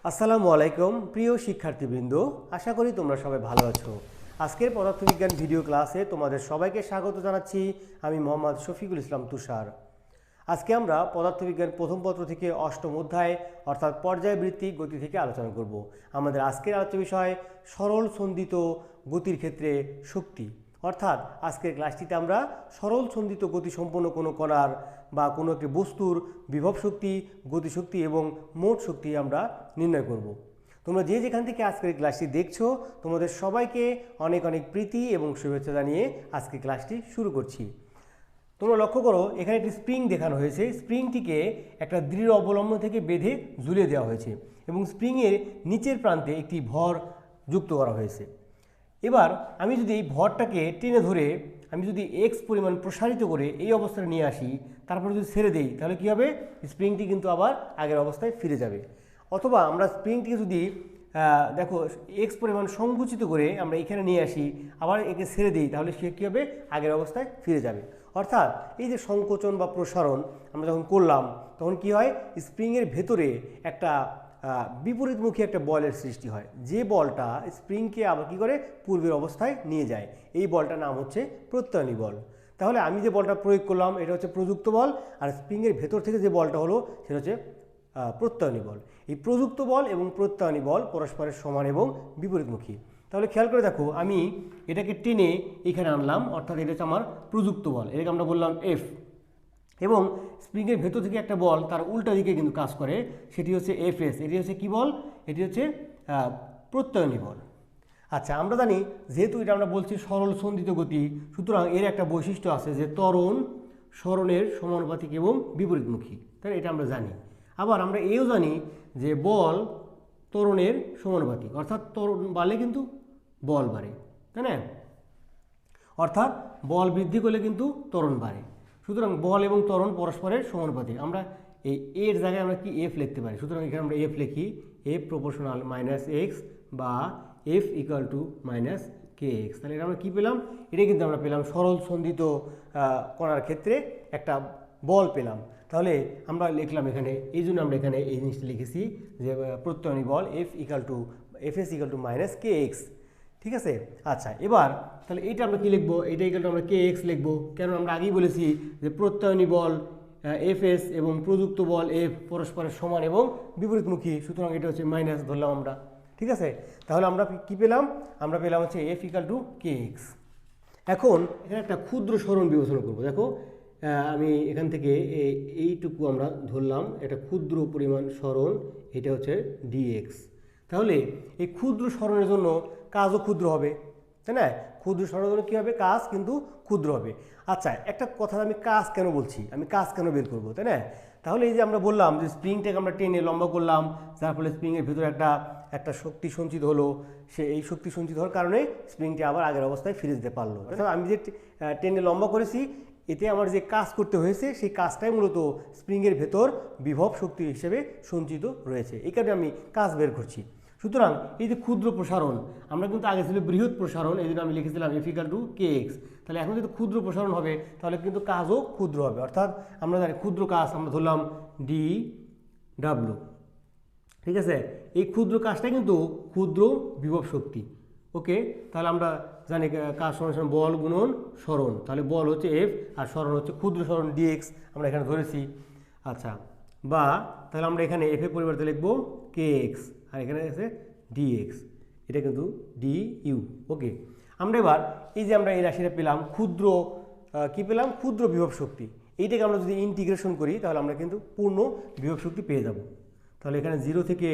আসসালামু আলাইকুম প্রিয় শিক্ষার্থীবৃন্দ, আশা করি তোমরা সবাই ভালো আছো। আজকের পদার্থবিজ্ঞান ভিডিও ক্লাসে তোমাদের সবাইকে স্বাগত জানাচ্ছি। আমি মোহাম্মদ শফিকুল ইসলাম তুষার। আজকে আমরা পদার্থবিজ্ঞান প্রথম পত্র থেকে অষ্টম অধ্যায় অর্থাৎ পর্যায়বৃত্তিক গতি থেকে আলোচনা করব। আমাদের আজকের আলোচ্য বিষয় সরল সন্ধিত গতির ক্ষেত্রে শক্তি। অর্থাৎ আজকের ক্লাসটিতে আমরা সরল সন্ধিত গতি সম্পন্ন কোনো কণার বা কোনো একটি বস্তুর বিভব শক্তি, গতিশক্তি এবং মোট শক্তি আমরা নির্ণয় করব। তোমরা যে যেখান থেকে আজকের ক্লাসটি দেখছো, তোমাদের সবাইকে অনেক অনেক প্রীতি এবং শুভেচ্ছা জানিয়ে আজকে ক্লাসটি শুরু করছি। তোমরা লক্ষ্য করো, এখানে একটি স্প্রিং দেখানো হয়েছে। স্প্রিংটিকে একটা দৃঢ় অবলম্বন থেকে বেঁধে ঝুলিয়ে দেওয়া হয়েছে এবং স্প্রিংয়ের নিচের প্রান্তে একটি ভর যুক্ত করা হয়েছে। এবার আমি যদি এই ভরটাকে টেনে ধরে আমি যদি এক্স পরিমাণ প্রসারিত করে এই অবস্থায় নিয়ে আসি, তারপর যদি ছেড়ে দেই, তাহলে কী হবে? স্প্রিংটি কিন্তু আবার আগের অবস্থায় ফিরে যাবে। অথবা আমরা স্প্রিংটিকে যদি দেখো এক্স পরিমাণ সংকুচিত করে আমরা এখানে নিয়ে আসি, আবার একে ছেড়ে দিই, তাহলে সে কী হবে? আগের অবস্থায় ফিরে যাবে। অর্থাৎ এই যে সংকোচন বা প্রসারণ আমরা যখন করলাম, তখন কি হয়? স্প্রিংয়ের ভেতরে একটা বিপরীতমুখী একটা বলের সৃষ্টি হয়, যে বলটা স্প্রিংকে আবার কী করে? পূর্বের অবস্থায় নিয়ে যায়। এই বলটার নাম হচ্ছে প্রত্যয়নী বল। তাহলে আমি যে বলটা প্রয়োগ করলাম এটা হচ্ছে প্রযুক্ত বল, আর স্প্রিংয়ের ভেতর থেকে যে বলটা হলো সেটা হচ্ছে প্রত্যয়নী বল। এই প্রযুক্ত বল এবং প্রত্যয়নী বল পরস্পরের সমান এবং বিপরীতমুখী। তাহলে খেয়াল করে দেখো, আমি এটাকে টেনে এখানে আনলাম, অর্থাৎ এটা হচ্ছে আমার প্রযুক্ত বল, এটাকে আমরা বললাম এফ। এবং স্প্রিংয়ের ভেতর থেকে একটা বল তার উল্টা দিকে কিন্তু কাজ করে, সেটি হচ্ছে এফএস। এটি হচ্ছে কী বল? এটি হচ্ছে প্রত্যয়নী বল। আচ্ছা, আমরা জানি যেহেতু এটা আমরা বলছি সরল সন্ধিত গতি, সুতরাং এর একটা বৈশিষ্ট্য আছে যে ত্বরণ সরণের সমানুপাতিক এবং বিপরীতমুখী। তাই এটা আমরা জানি। আবার আমরা এও জানি যে বল ত্বরণের সমানুপাতিক, অর্থাৎ ত্বরণ বাড়লে কিন্তু বল বাড়ে, তাই না? অর্থাৎ বল বৃদ্ধি করলে কিন্তু ত্বরণ বাড়ে। সুতরাং বল এবং ত্বরণ পরস্পরের সমানুপাতিক। আমরা এই এর জায়গায় আমরা কি এফ লিখতে পারি। সুতরাং এখানে আমরা এফ লিখি, এফ প্রপোর্শনাল মাইনাস এক্স বা F equal to minus K x. তাহলে এটা আমরা কী পেলাম? এটা কিন্তু আমরা পেলাম সরল সন্ধিত কণার ক্ষেত্রে একটা বল পেলাম। তাহলে আমরা লিখলাম এখানে, এই জন্য আমরা এখানে এই জিনিসটা লিখেছি যে প্রত্যয়নী বল F equal to F S equal to minus K X. ঠিক আছে? আচ্ছা, এবার তাহলে এইটা আমরা কী লিখবো? এইটা ইকুয়াল টু আমরা কে এক্স লিখবো। কেন? আমরা আগেই বলেছি যে প্রত্যয়নী বল এফ এস এবং প্রযুক্ত বল এফ পরস্পরের সমান এবং বিপরীতমুখী, সুতরাং এটা হচ্ছে মাইনাস ধরলাম আমরা। ঠিক আছে? তাহলে আমরা কী পেলাম? আমরা পেলাম হচ্ছে F equal to K x. এখন এখানে একটা ক্ষুদ্র সরণ বিবেচনা করবো। দেখো, আমি এখান থেকে এইটুকু আমরা ধরলাম, এটা ক্ষুদ্র পরিমাণ সরণ, এটা হচ্ছে ডিএক্স। তাহলে এই ক্ষুদ্র সরণের জন্য কাজও ক্ষুদ্র হবে, তাই না? ক্ষুদ্র সরণের জন্য কী হবে? কাজ কিন্তু ক্ষুদ্র হবে। আচ্ছা, একটা কথা আমি কাজ কেন বলছি, আমি কাজ কেন বের করবো, তাই না? তাহলে এই যে আমরা বললাম যে স্প্রিংটাকে আমরা টেনে লম্বা করলাম, যার ফলে স্প্রিংয়ের ভিতরে একটা শক্তি সঞ্চিত হলো। এই শক্তি সঞ্চিত হওয়ার কারণে স্প্রিংটি আবার আগের অবস্থায় ফিরে যেতে পারলো। অর্থাৎ আমি যে টেনে লম্বা করেছি, এতে আমার যে কাজ করতে হয়েছে সেই কাজটাই মূলত স্প্রিংয়ের ভেতর বিভব শক্তি হিসেবে সঞ্চিত রয়েছে। এই কারণে আমি কাজ বের করছি। সুতরাং এই যে ক্ষুদ্র প্রসারণ, আমরা কিন্তু আগে ছিল বৃহৎ প্রসারণ, এই জন্য আমি লিখেছিলাম F equal to K x. তাহলে এখন যদি ক্ষুদ্র প্রসারণ হবে, তাহলে কিন্তু কাজও ক্ষুদ্র হবে। অর্থাৎ আমরা জানি ক্ষুদ্র কাজ আমরা ধরলাম ডি ডাব্লু। ঠিক আছে? এই ক্ষুদ্র কাজটা কিন্তু ক্ষুদ্র বিভব শক্তি। ওকে, তাহলে আমরা জানি কাজ সমান বল গুণন সরণ। তাহলে বল হচ্ছে এফ আর সরণ হচ্ছে ক্ষুদ্র সরণ ডিএক্স, আমরা এখানে ধরেছি। আচ্ছা, বা তাহলে আমরা এখানে এফ এর পরিবর্তে লিখবো কে এক্স, আর এখানে আছে ডিএক্স, এটা কিন্তু ডি ইউ। ওকে, আমরা এবার এই যে আমরা এই রাশিটা পেলাম ক্ষুদ্র, কী পেলাম? ক্ষুদ্র বিভব শক্তি। এইটাকে আমরা যদি ইন্টিগ্রেশন করি, তাহলে আমরা কিন্তু পূর্ণ বিভব শক্তি পেয়ে যাব। তাহলে এখানে 0 থেকে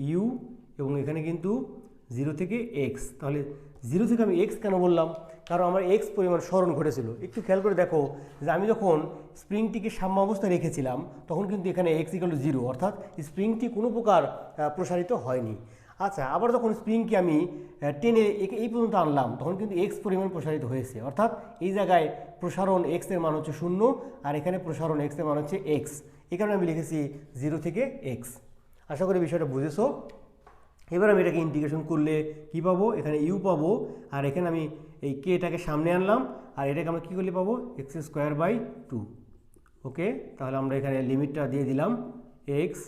ইউ এবং এখানে কিন্তু 0 থেকে এক্স। তাহলে 0 থেকে আমি এক্স কেন বললাম? কারণ আমার এক্স পরিমাণ সরণ ঘটেছিল। একটু খেয়াল করে দেখো যে আমি যখন স্প্রিংটিকে সাম্য অবস্থায় রেখেছিলাম, তখন কিন্তু এখানে এক্স ইকুয়াল টু 0, অর্থাৎ স্প্রিংটি কোনো প্রকার প্রসারিত হয়নি। আচ্ছা, আবার যখন স্প্রিংকে আমি টেনে এই পর্যন্ত আনলাম, তখন কিন্তু এক্স পরিমাণ প্রসারিত হয়েছে। অর্থাৎ এই জায়গায় প্রসারণ এক্সের মান হচ্ছে 0, আর এখানে প্রসারণ এক্সের মান হচ্ছে এক্স। এই কারণে আমি লিখেছি 0 থেকে এক্স। আশা করি বিষয়টা বুঝেছো। এবার আমি এটাকে ইন্টিগ্রেশন করলে কি পাবো? এখানে ইউ পাবো, আর এখানে আমি এই কেটাকে সামনে আনলাম, আর এটাকে আমরা কী করলে পাবো? X square by 2। ওকে, তাহলে আমরা এখানে লিমিটটা দিয়ে দিলাম এক্স,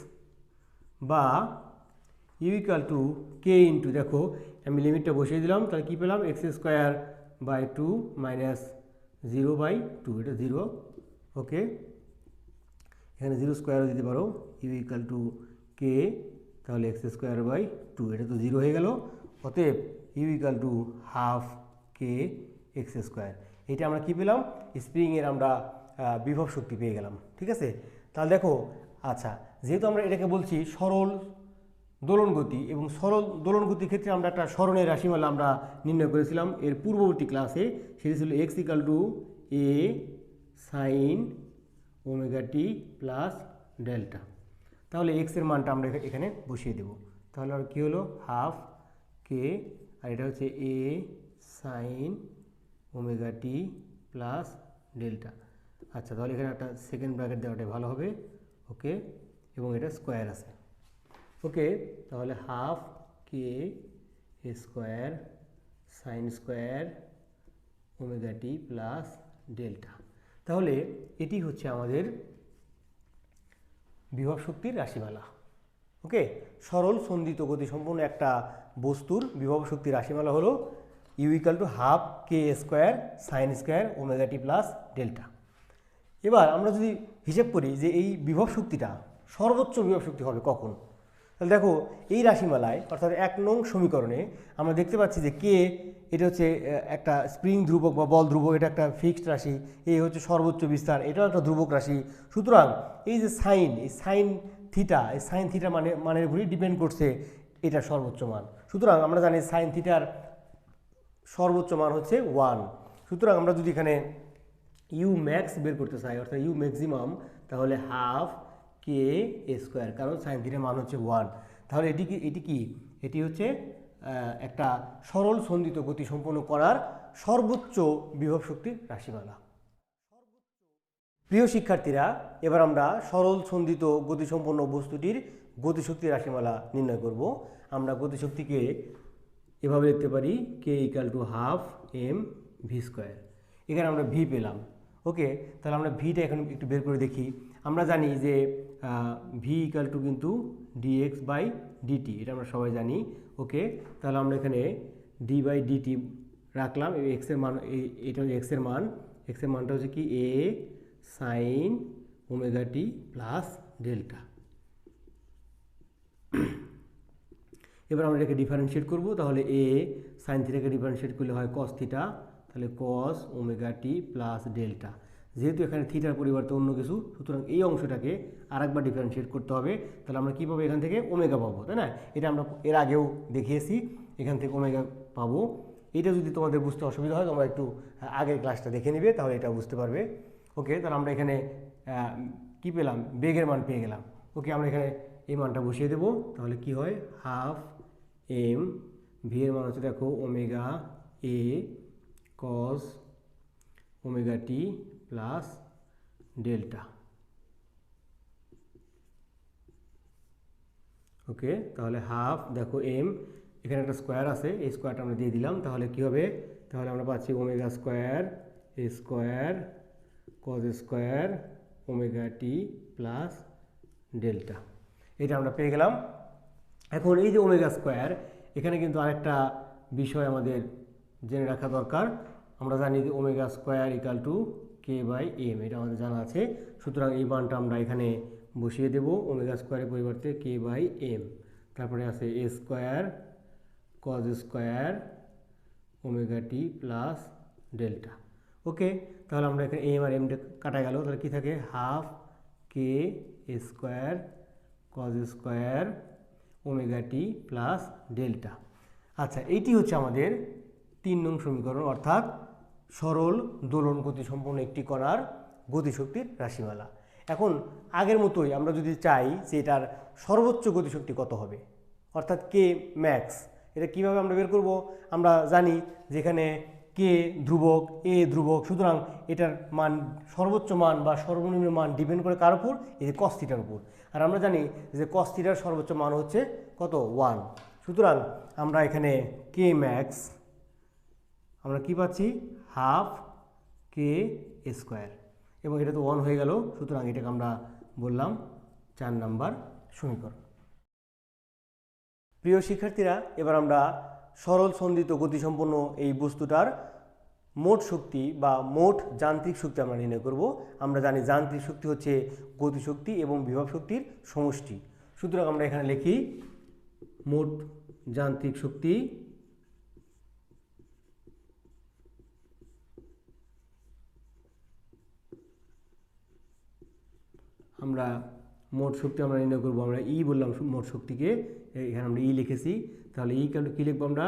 বা u equal to k into, দেখো আমি লিমিটটা বসিয়ে দিলাম, তাহলে কী পেলাম এক্স স্কোয়ার বাই 2 মাইনাস 0/2, এটা 0। ওকে, এখানে 0 স্কোয়ারও দিতে পারো, ইউ ইকুয়াল টু কে, তাহলে এক্স স্কোয়ার বাই 2, এটা তো 0 হয়ে গেল। অতএব u equal to half k x square. এটা আমরা কী পেলাম, স্প্রিংয়ের আমরা বিভব শক্তি পেয়ে গেলাম। ঠিক আছে, তাহলে দেখো, আচ্ছা যেহেতু আমরা এটাকে বলছি সরল দোলন গতি, এবং সরল দোলন গতির ক্ষেত্রে আমরা একটা স্মরণের রাশিমালা আমরা নির্ণয় করেছিলাম এর পূর্ববর্তী ক্লাসে, সেটি ছিল x equal to A sine omega t plus delta. তাহলে এক্সের মানটা আমরা এখানে বসিয়ে দেব। তাহলে আর কী হলো, হাফ কে, আর এটা হচ্ছে এ sine omega t plus delta. আচ্ছা, তাহলে এখানে একটা সেকেন্ড ব্র্যাকেট দেওয়াটাই ভালো হবে। ওকে, এবং এটা স্কোয়ার আছে। ওকে, তাহলে half k square sine square omega টি প্লাস ডেল্টা। তাহলে এটি হচ্ছে আমাদের বিভব শক্তির রাশিমালা। ওকে, সরল সন্দিত গতি সম্পন্ন একটা বস্তুর বিভব শক্তির রাশিমালা হলো u equal to half k square sine square omega T plus delta. এবার আমরা যদি হিসেব করি যে এই বিভব শক্তিটা সর্বোচ্চ বিভব শক্তি হবে কখন, তাহলে দেখো এই রাশিমালায় অর্থাৎ 1 নং সমীকরণে আমরা দেখতে পাচ্ছি যে কে, এটা হচ্ছে একটা স্প্রিং ধ্রুবক বা বল ধ্রুবক, এটা একটা ফিক্সড রাশি, এই হচ্ছে সর্বোচ্চ বিস্তার, এটাও একটা ধ্রুবক রাশি। সুতরাং এই যে সাইন, এই সাইন থিটা, এই সাইন থিটা মানের উপরই ডিপেন্ড করছে এটা সর্বোচ্চ মান। সুতরাং আমরা জানি সাইন থিটার সর্বোচ্চ মান হচ্ছে 1। সুতরাং আমরা যদি এখানে ইউ ম্যাক্স বের করতে চাই অর্থাৎ ইউ ম্যাক্সিমাম, তাহলে হাফ কে স্কোয়ার, কারণ সাইন থিটার মান হচ্ছে 1। তাহলে এটি হচ্ছে একটা সরল সন্দিত গতি সম্পন্ন করার সর্বোচ্চ বিভব শক্তির রাশিমালা। প্রিয় শিক্ষার্থীরা, এবার আমরা সরল সন্দিত গতিসম্পন্ন বস্তুটির গতিশক্তির রাশিমালা নির্ণয় করব। আমরা গতিশক্তিকে এভাবে লিখতে পারি K equal to half M V square. এখানে আমরা ভি পেলাম। ওকে, তাহলে আমরা ভিটা এখন একটু বের করে দেখি। আমরা জানি যে ভি ইকাল টু কিন্তু ডিএক্স বাই ডিটি, এটা আমরা সবাই জানি। ওকে, তাহলে আমরা এখানে ডি বাই ডিটি রাখলাম, এক্সের মান, এটা হচ্ছে এক্সের মান, এক্সের মানটা হচ্ছে কি এ sine omega t plus delta. এবার আমরা এটাকে ডিফারেন্সিয়েট করব, তাহলে এ সাইন থিটাকে ডিফারেন্সিয়েট করলে হয় কস থিটা, তাহলে কস ওমেগা টি প্লাস ডেল্টা। যেহেতু এখানে থিটার পরিবর্তে অন্য কিছু, সুতরাং এই অংশটাকে আরেকবার ডিফারেন্সিয়েট করতে হবে। তাহলে আমরা কী পাবো, এখান থেকে ওমেগা পাবো, তাই না? এটা আমরা এর আগেও দেখিয়েছি, এখান থেকে ওমেগা পাবো। এটা যদি তোমাদের বুঝতে অসুবিধা হয় তোমরা একটু আগের ক্লাসটা দেখে নিবে, তাহলে এটা বুঝতে পারবে। ওকে, তাহলে আমরা এখানে কী পেলাম, বেগের মান পেয়ে গেলাম। ওকে, আমরা এখানে এই মানটা বসিয়ে দেবো, তাহলে কি হয় হাফ এম, ভি এর মান হচ্ছে দেখো ওমেগা এ কস omega t plus delta. Okay, তাহলে হাফ, দেখো এম, এখানে একটা স্কোয়ার আছে, এই স্কোয়ারটা আমরা দিয়ে দিলাম, তাহলে কি হবে, তাহলে আমরা পাচ্ছি ওমেগা স্কোয়ার এ স্কোয়ার কস স্কোয়ার ওমেগা টি প্লাস ডেল্টা। এটা আমরা পেয়ে গেলাম। এখন এই যে ওমেগা স্কোয়ার, এখানে কিন্তু আরেকটা বিষয় আমাদের জেনে রাখা দরকার। আমরা জানি যে omega square equal to k by m, এটা আমাদের জানা আছে। সুতরাং এই মানটা আমরা এখানে বসিয়ে দেব, ওমেগা স্কোয়ারের পরিবর্তে কে বাই এম। তারপরে আছে A square cos square omega T plus delta. Okay, তাহলে আমরা এখানে এম আর এমটা কাটা গেল, তাহলে কী থাকে half k square cos square omega টি প্লাস ডেল্টা। আচ্ছা, এইটি হচ্ছে আমাদের 3 নং সমীকরণ, অর্থাৎ সরল দোলন গতি সম্পন্ন একটি কণার গতিশক্তির রাশিমালা। এখন আগের মতোই আমরা যদি চাই যে এটার সর্বোচ্চ গতিশক্তি কত হবে, অর্থাৎ কে ম্যাক্স, এটা কীভাবে আমরা বের করব? আমরা জানি যেখানে কে ধ্রুবক, এ ধ্রুবক, সুতরাং এটার মান, সর্বোচ্চ মান বা সর্বনিম্ন মান ডিপেন্ড করে কার উপর, এই যে কস থিটার উপর। আর আমরা জানি যে কস থিটার সর্বোচ্চ মান হচ্ছে কত, 1। সুতরাং আমরা এখানে কে ম্যাক্স আমরা কি পাচ্ছি, হাফ কে স্কোয়ার, এবং এটা তো 1 হয়ে গেল। সুতরাং এটাকে আমরা বললাম 4 নাম্বার সমীকরণ। প্রিয় শিক্ষার্থীরা, এবার আমরা সরল সন্ধিত গতিসম্পন্ন এই বস্তুটার মোট শক্তি বা মোট যান্ত্রিক শক্তি আমরা নির্ণয় করব। আমরা জানি যান্ত্রিক শক্তি হচ্ছে গতিশক্তি এবং বিভব শক্তির সমষ্টি। সুতরাং আমরা এখানে লিখি মোট যান্ত্রিক শক্তি আমরা নির্ণয় করব। আমরা ই বললাম মোট শক্তিকে, এখানে আমরা ই লিখেছি। তাহলে ই ইকুয়াল টু কী লিখবো আমরা?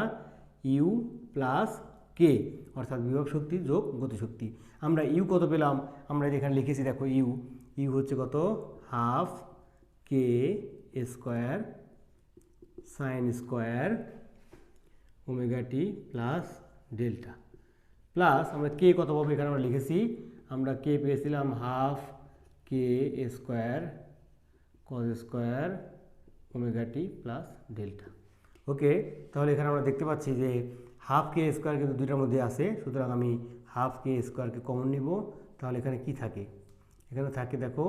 ইউ প্লাস কে, অর্থাৎ বিভব শক্তি যোগ গতিশক্তি। আমরা ইউ কত পেলাম? আমরা এখানে লিখেছি, দেখো ইউ হচ্ছে কত? Half k square sine square omega টি প্লাস ডেল্টা, প্লাস আমরা কে কত পাবো এখানে আমরা লিখেছি, আমরা কে পেয়েছিলাম half k square cos square omega টি প্লাস ডেল্টা। ওকে, তাহলে এখানে আমরা দেখতে পাচ্ছি যে হাফ কে স্কোয়ার কিন্তু দুইটার মধ্যে আছে, সুতরাং আমি হাফ কে স্কোয়ারকে কমন নিব। তাহলে এখানে কি থাকে? এখানে থাকে দেখো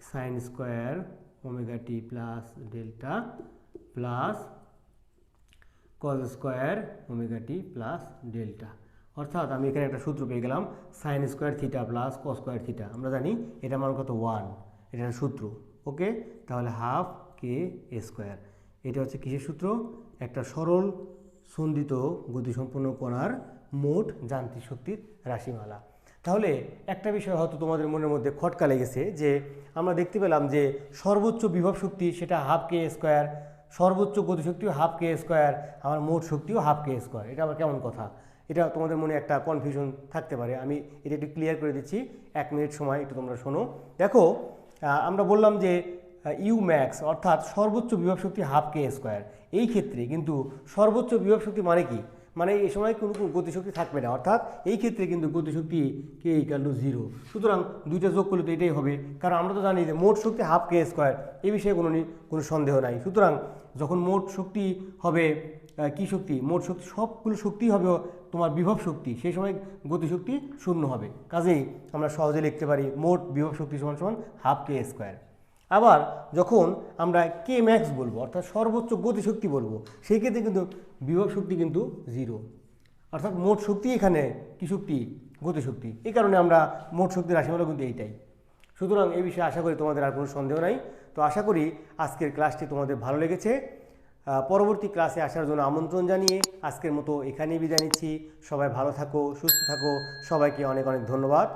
সাইন স্কোয়ার ওমেগা টি plus delta plus cos square omega টি প্লাস ডেল্টা। অর্থাৎ আমি এখানে একটা সূত্র পেয়ে গেলাম, sine square theta plus cos square theta. আমরা জানি এটা মান কত? 1, এটা সূত্র। ওকে, তাহলে হাফ কে স্কোয়ার, এটা হচ্ছে কিসের সূত্র? একটা সরল সন্ধিত গতিসম্পন্ন কণার মোট যান্ত্রিক শক্তির রাশিমালা। তাহলে একটা বিষয় হয়তো তোমাদের মনের মধ্যে খটকা লেগেছে যে আমরা দেখতে পেলাম যে সর্বোচ্চ বিভব শক্তি সেটা হাফ কে স্কোয়ার, সর্বোচ্চ গতিশক্তিও হাফ কে স্কোয়ার, আমার মোট শক্তিও হাফ কে স্কোয়ার। এটা আবার কেমন কথা? এটা তোমাদের মনে একটা কনফিউশন থাকতে পারে। আমি এটা একটু ক্লিয়ার করে দিচ্ছি, 1 মিনিট সময় একটু তোমরা শোনো। দেখো, আমরা বললাম যে ইউ ম্যাক্স অর্থাৎ সর্বোচ্চ বিভব শক্তি হাফ কে স্কোয়ার। এই ক্ষেত্রে কিন্তু সর্বোচ্চ বিভব শক্তি মানে কি? মানে এই সময় কোনো গতিশক্তি থাকবে না, অর্থাৎ এই ক্ষেত্রে কিন্তু গতিশক্তি কে ইকুয়াল টু 0। সুতরাং দুইটা যোগ করলে তো এটাই হবে, কারণ আমরা তো জানি যে মোট শক্তি হাফ কে স্কোয়ার, এই বিষয়ে কোনো সন্দেহ নাই। সুতরাং যখন মোট শক্তি হবে কি শক্তি? মোট শক্তি, সবগুলো শক্তি হবে তোমার বিভব শক্তি, সেই সময় গতিশক্তি 0 হবে। কাজেই আমরা সহজে লিখতে পারি মোট বিভব শক্তি সমান সমান হাফ কে স্কোয়ার। আবার যখন আমরা কে ম্যাক্স বলবো অর্থাৎ সর্বোচ্চ গতিশক্তি বলবো, সেই ক্ষেত্রে কিন্তু বিভব শক্তি কিন্তু 0, অর্থাৎ মোট শক্তি এখানে কি শক্তি? গতিশক্তি। এই কারণে আমরা মোট শক্তির রাশিমালা কিন্তু এইটাই। সুতরাং এই বিষয়ে আশা করি তোমাদের আর কোনো সন্দেহ নাই। তো আশা করি আজকের ক্লাসটি তোমাদের ভালো লেগেছে। পরবর্তী ক্লাসে আসার জন্য আমন্ত্রণ জানিয়ে আজকের মতো এখানেই বিদায় নিচ্ছি। সবাই ভালো থাকো, সুস্থ থাকো, সবাইকে অনেক অনেক ধন্যবাদ।